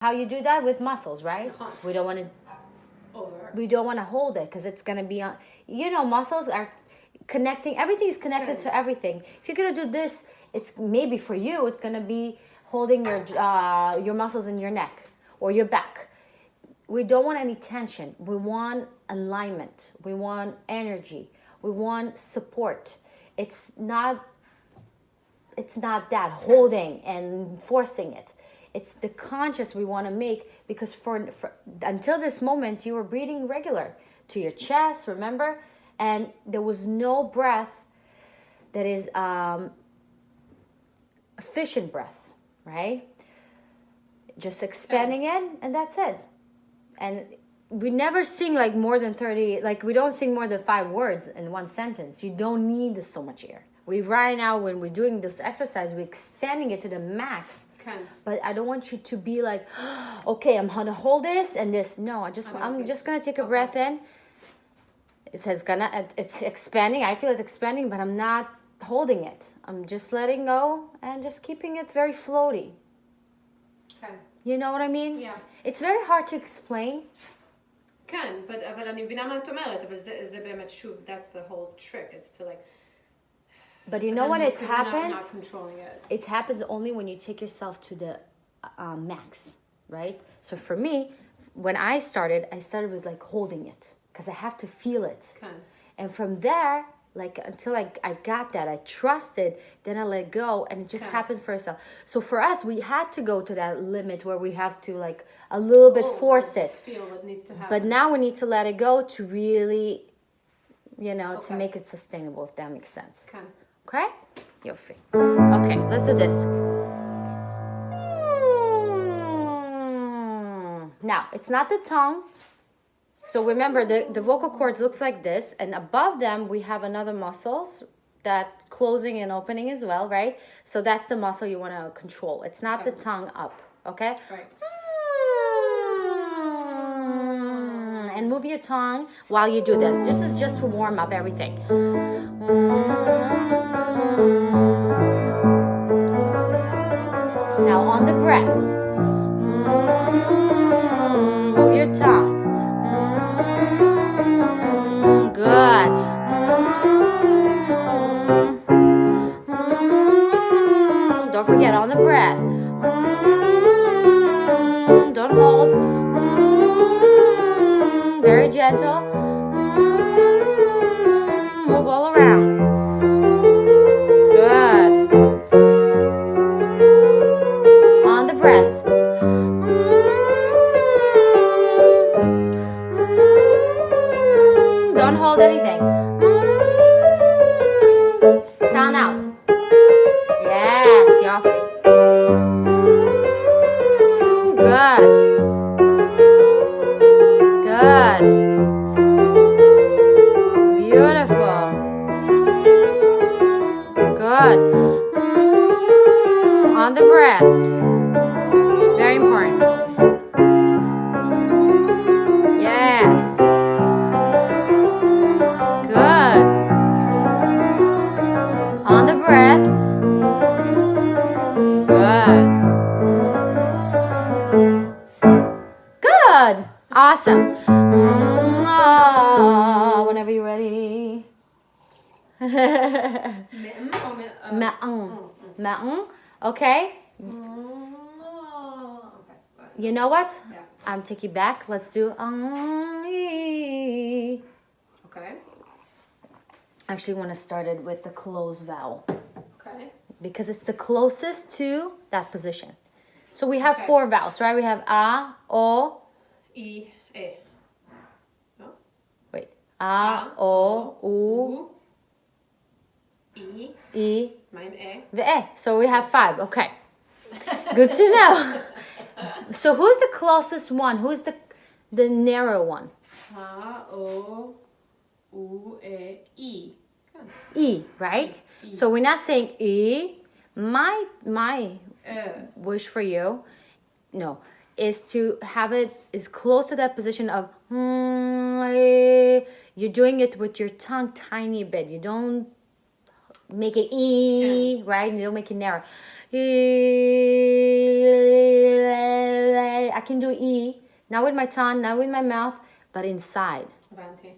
How you do that with muscles, right? We don't want to. We don't want to hold it because it's gonna be on. You know, muscles are connecting. Everything is connected to everything. If you're gonna do this, it's maybe for you. It's gonna be holding your muscles in your neck or your back. We don't want any tension. We want alignment. We want energy. We want support. It's not that holding and forcing it. It's the conscious we want to make, because for until this moment you were breathing regular to your chest, remember? And there was no breath that is efficient breath, right? Just expanding in, and that's it. And we never sing like more than 30, like we don't sing more than 5 words in one sentence. You don't need so much air. We right now, when we're doing this exercise, we're extending it to the max. Okay. But I don't want you to be like, okay, I'm gonna hold this and this. No, I'm just gonna take a breath in. It says it's expanding. I feel it expanding, but I'm not holding it. I'm just letting go and just keeping it very floaty. Okay. You know what I mean? Yeah. It's very hard to explain. כן, אבל אני מבינה מה את אומרת, אבל זה באמת שוב, that's the whole trick. It's to like. But you know what it happens? Not controlling it. It happens only when you take yourself to the max, right? So for me, when I started with like holding it because I have to feel it. Okay. And from there, like until I got that, I trusted, then I let go, and it just happened for itself. So for us, we had to go to that limit where we have to like a little bit force it. Feel what needs to happen. But now we need to let it go to really, to make it sustainable, if that makes sense. Okay. Okay? Yofi. Okay, let's do this. Now, it's not the tongue. So remember, the vocal cords looks like this, and above them we have another muscles that closing and opening as well, right? So that's the muscle you want to control. It's not the tongue up, okay? Right. And move your tongue while you do this. This is just to warm up everything. Now on the breath, move your tongue. Good. Don't forget on the breath. Don't hold. Very gentle. Move all around. Good. On the breath. Don't hold anything. Tongue out. Yes, Yofi. Good. Good. Beautiful. Good. On the breath. Very important. Yes. Good. On the breath. Good. Good. Awesome. Whenever you're ready. Okay. You know what? Yeah. I'm taking back. Let's do. Okay. Actually, want to start it with the closed vowel. Okay. Because it's the closest to that position. So we have 4 vowels, right? We have a, o, I, e. No? wait, a, o, u, I. I, מה עם e? ve. So we have 5. Okay. Good to know. So who's the closest one? Who's the narrow one? A, o, u, e, I. I, right? I. So we're not saying I. My wish for you, no, is to have it as close to that position of you're doing it with your tongue tiny bit. You don't make it E, right? And you don't make it narrow. I can do E, not with my tongue, not with my mouth, but inside. Avanti.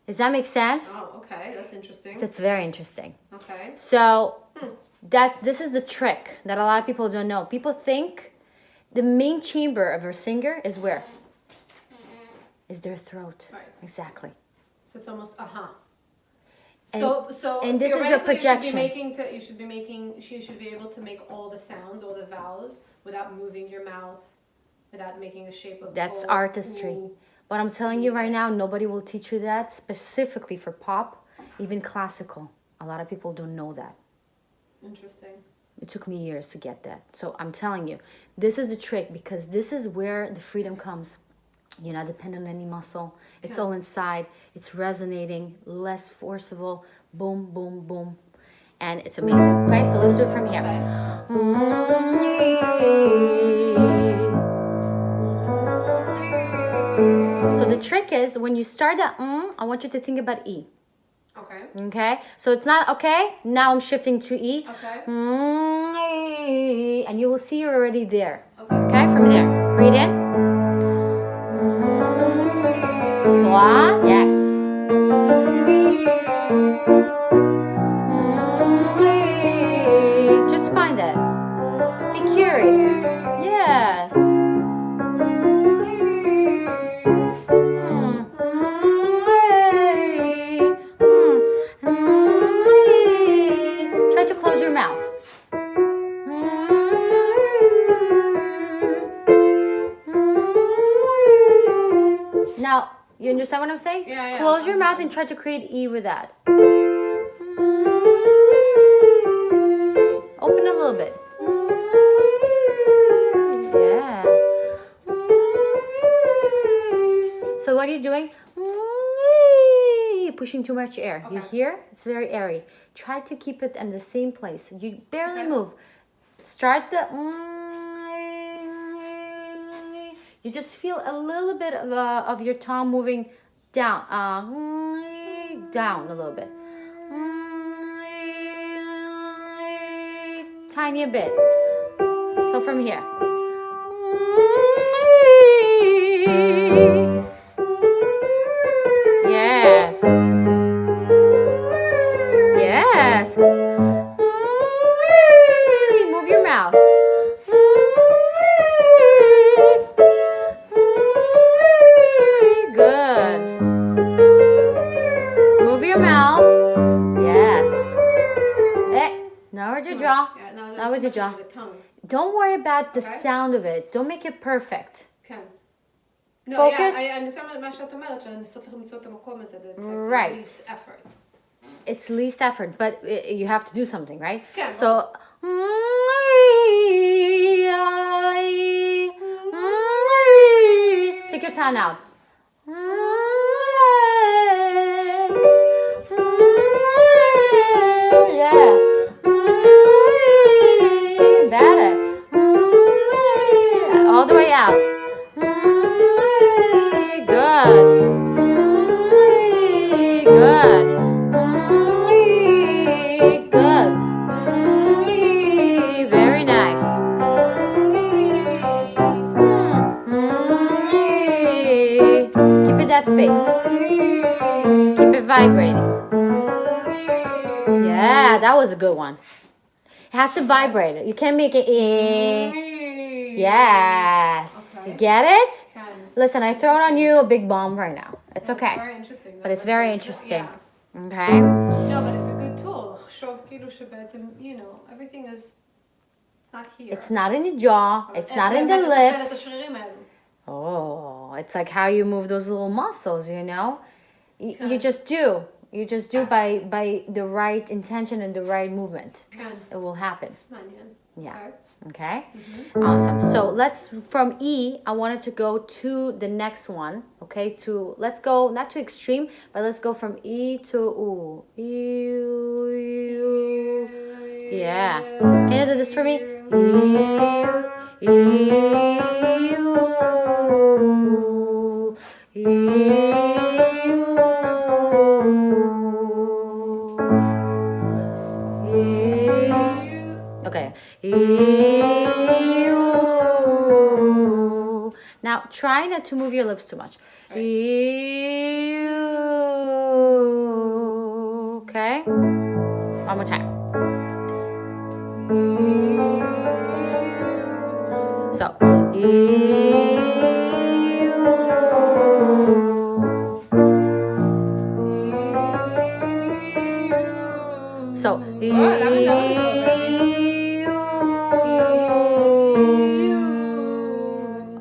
Does that make sense? Oh, okay. That's interesting. That's very interesting. Okay. So this is the trick that a lot of people don't know. People think the main chamber of a singer is where? Is their throat. Right. Exactly. So it's almost And- So and this is your projection. You should be able to make all the sounds, all the vowels, without moving your mouth, without making a shape of. That's O, artistry. U. But I'm telling you right now, nobody will teach you that specifically for pop, even classical. A lot of people don't know that. Interesting. It took me years to get that. So I'm telling you, this is the trick because this is where the freedom comes. You're not dependent on any muscle. It's all inside. It's resonating, less forcible. Boom, boom, boom. And it's amazing. Okay, so let's do it from here. So the trick is when you start that I want you to think about E. Okay. Okay, so it's not okay. Now I'm shifting to E. Okay. And you will see you're already there. Okay. Okay, from there. Breathe in. Trois. Yes. Just find it. Be curious. Yes. Try to close your mouth. Now, you understand what I'm saying? Yeah. Close your mouth and try to create E with that. Open a little bit. Yeah. So what are you doing? You're pushing too much air. Okay. You hear? It's very airy. Try to keep it in the same place. You barely move. Start the... You just feel a little bit of your tongue moving down. Down a little bit. Tiny bit. So from here. Yes. Yes. Move your mouth. Good. Move your mouth. Yes. Now with your jaw. Yeah, Now with your jaw. the tongue. Don't worry about the Okay. sound of it. Don't make it perfect. כן. No, Focus. yeah, אני שמה מה שאת אומרת, לנסות למצוא את המקום הזה, it's like Right. least effort. It's least effort, but you have to do something, right? Okay, So, take your tongue out. Yeah. Better. All the way out. Good. Good. Good. Very nice. Keep it that space. Keep it vibrating. Yeah, that was a good one. It has to vibrate. You can't make it. Yes. Okay. You get it? כן. Listen, I thrown on you a big bomb right now. It's It's okay. very interesting. But it's very interesting. Yeah. Okay? No, but it's a good tool. לחשוב כאילו שבעצם, everything is it's not here. It's not in the jaw. It's not in the ולפעמים את lips. השרירים האלו. Oh, it's like how you move those little muscles, you know? You Okay. just do. You just do by the right intention and the right movement. כן. It will happen. מעניין. Yeah. Okay. Okay? Awesome. So let's, from E, I wanted to go to the next one. Okay? Let's go, not to extreme, but let's go from E to U. Yeah. Can you do this for me? Now, try not to move your lips too much. Right. Okay? One more time. So, so,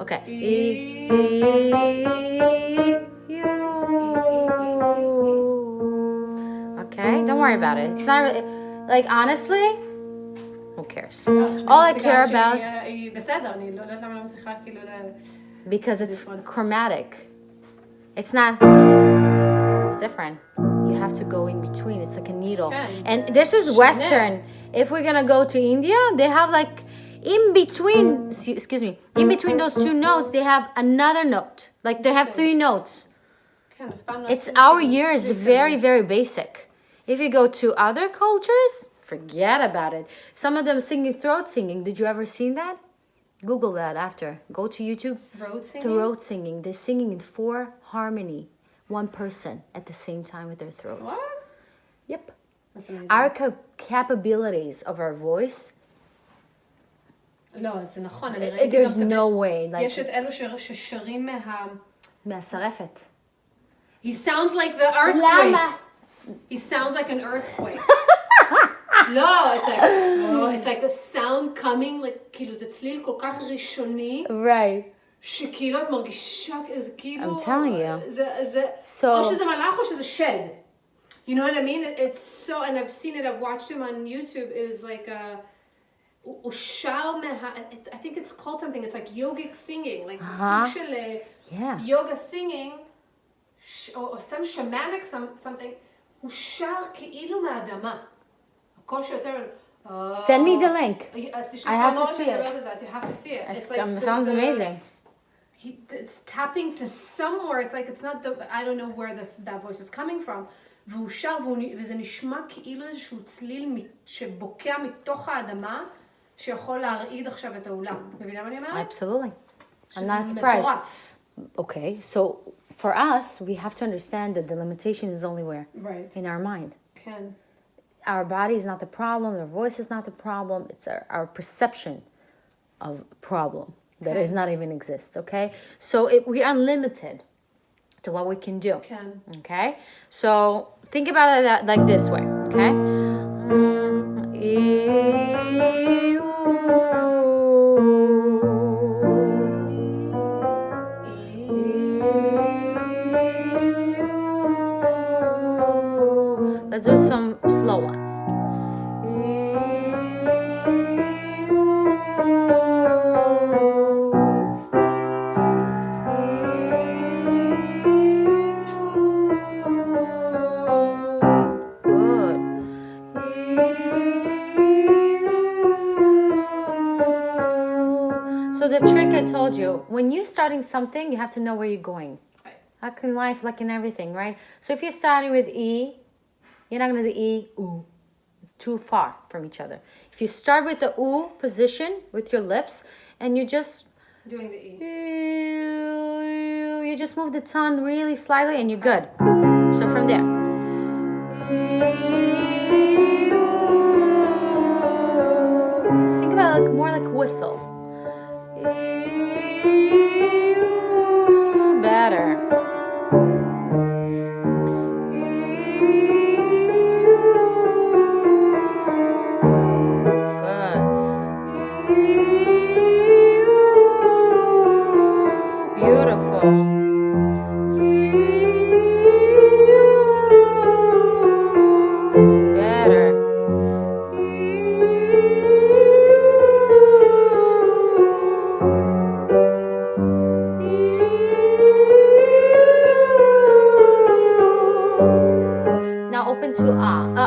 okay. Okay, don't worry about it. It's not really, like, honestly, who cares? All I care about, בסדר, אני לא יודעת למה אני מצליחה כאילו because it's chromatic. It's not, it's different. You have to go in between. It's like a needle. And this is Western. If we're gonna go to India, they have like, in between, excuse me, in between those two notes, they have another note. Like they have 3 notes. It's our year is very, very basic. If you go to other cultures, forget about it. Some of them singing throat singing. Did you ever see that? Google that after. Go to YouTube. Throat singing? Throat singing. They're singing in 4 harmony. One person at the same time with their throat. What? Yep. That's amazing. Our capabilities of our voice. לא, זה נכון. There's no way. Like, יש את אלו ששרים מהשרפת. He sounds like the earthquake. למה? He sounds like an earthquake. לא, it's like a sound coming, like, כאילו זה צליל כל כך ראשוני. Right. שכאילו את מרגישה, זה כאילו... I'm telling you. זה... או שזה מלאך או שזה שד. You know what I mean? It's so... And I've seen it, I've watched him on YouTube. It was like a... הוא שר I think it's called something. It's like yogic singing. Like סוג של... yoga singing. או some shamanic something. הוא שר כאילו מהאדמה. הכל שיוצא... Send me the link. I have to see it. You have to see it. It's like sounds amazing. It's tapping to somewhere. It's like it's not the. I don't know where that voice is coming from. והוא שר וזה נשמע כאילו איזשהו צליל שבוקע מתוך האדמה שיכול להרעיד עכשיו את האולם. מבינה מה אני אומרת? Absolutely. I'm not surprised. Okay, so for us, we have to understand that the limitation is only where? Right. In our mind. כן. Our body is not the problem, our voice is not the problem, it's our perception of problem that does not even exist, okay? So we are limited to what we can do, okay? So think about it like this way, okay? Let's do some slow ones. So the trick I told you, when you're starting something, you have to know where you're going. Right. Like in life, like in everything, right? So if you're starting with E, you're not going to do E, ooh. It's too far from each other. If you start with the ooh position with your lips, and you just... Doing the E. You just move the tongue really slightly, and you're good. So from there. Think about it like more like a whistle. Better.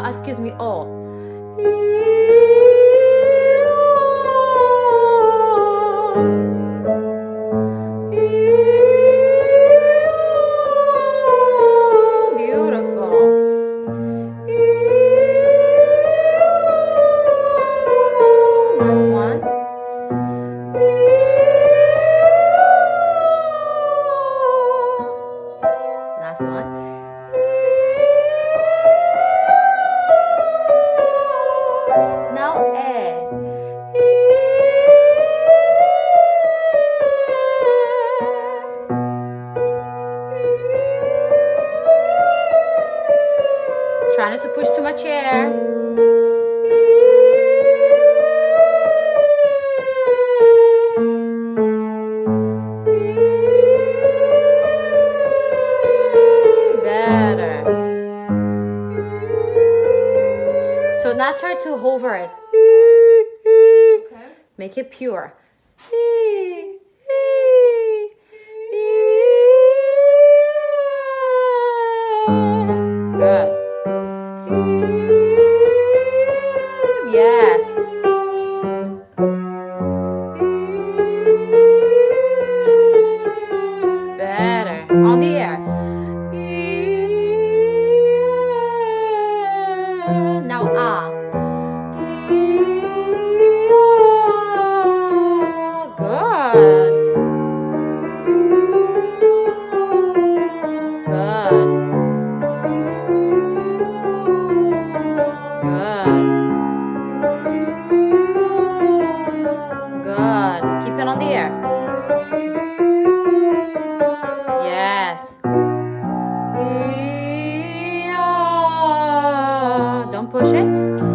Excuse me, oh. Beautiful. Last one. push too much air. Better. So now try to hover it. Okay. Make it pure. Good. Yes. Better. On the air. Now ah. Good. Good. Good. Good. Keep it on the air. Yes. Don't push it.